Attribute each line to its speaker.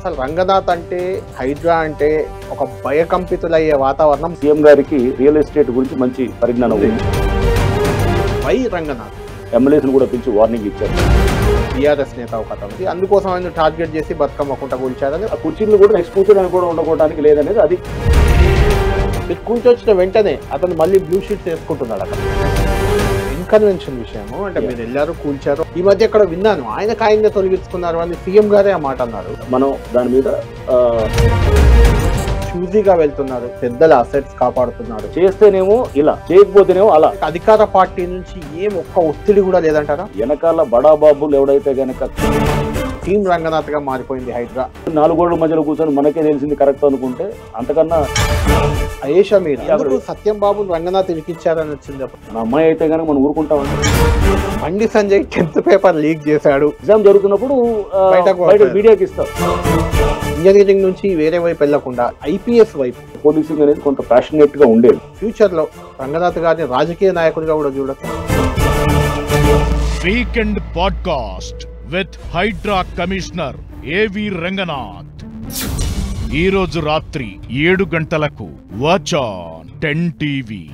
Speaker 1: అసలు రంగనాథ్ అంటే హైడ్రా అంటే ఒక భయకంపితులయ్యే వాతావరణం.
Speaker 2: సీఎం గారికి రియల్ ఎస్టేట్ గురించి మంచి పరిజ్ఞానం ఉంది.
Speaker 1: వై రంగనాథ్
Speaker 2: ఎమ్మెల్యేస్ని కూడా పిలిచి వార్నింగ్ ఇచ్చారు.
Speaker 1: టీఆర్ఎస్ నేత ఒక ఉంది, అందుకోసం ఆయన టార్గెట్ చేసి బతుకమ్మ కుంట కూల్చారని.
Speaker 2: ఆ కుర్చీలు కూడా నెక్స్ట్ కూర్చోడానికి కూడా ఉండకోవడానికి లేదనేది అది.
Speaker 1: కూర్చొచ్చిన వెంటనే అతను మళ్ళీ బ్లూ షీట్స్ వేసుకుంటున్నాడు. అక్కడ ఇన్కన్వెన్షన్ విషయము అంటే మీరు వెళ్ళారు కూల్చారు. ఈ మధ్య ఎక్కడ విన్నాను ఆయనకు ఆయనే తొలగించుకున్నారు అని సీఎం గారే ఆ మాట అన్నారు.
Speaker 2: మనం దాని మీద
Speaker 1: చూజీగా వెళ్తున్నారు, పెద్దల అసెట్స్ కాపాడుతున్నారు.
Speaker 2: చేస్తేనేమో ఇలా, చేయకపోతేనేమో అలా.
Speaker 1: అధికార పార్టీ నుంచి ఏం ఒక్క ఒత్తిడి కూడా లేదంటారా?
Speaker 2: వెనకాల బడాబాబులు ఎవడైతే గనక
Speaker 1: టీం రంగనాథ్ గా మారిపోయింది హైడ్రా.
Speaker 2: 4 గోడల మధ్యలో కూర్చొని మనకే తెలిసింది కరెక్ట్ అనుకుంటే అంతకన్నా
Speaker 1: అయేషా మీరు సత్యం బాబు రంగనాథ్ ఇరికిచ్చారని వచ్చింది.
Speaker 2: నా అమ్మాయి అయితే కనుక మనం ఊరుకుంటామండి.
Speaker 1: Bandi Sanjay 10th paper leak చేశాడు.
Speaker 2: ఎగ్జామ్ జరుగుతున్నప్పుడు మీడియాకి ఇస్తాం.
Speaker 1: ఇంజనీరింగ్ నుంచి వేరే వైపు వెళ్లకుండా ఐపీఎస్ వైపు
Speaker 2: పోలీసింగ్ అనేది కొంత ప్యాషనేట్ గా ఉండేది.
Speaker 1: ఫ్యూచర్ లో రంగనాథ్ గారిని రాజకీయ నాయకుడిగా కూడా చూడొచ్చు.
Speaker 3: Weekend podcast with Hydraa commissioner AV Ranganath. ఈ రోజు రాత్రి 7 గంటలకు వాచ్ ఆన్ 10 టీవీ.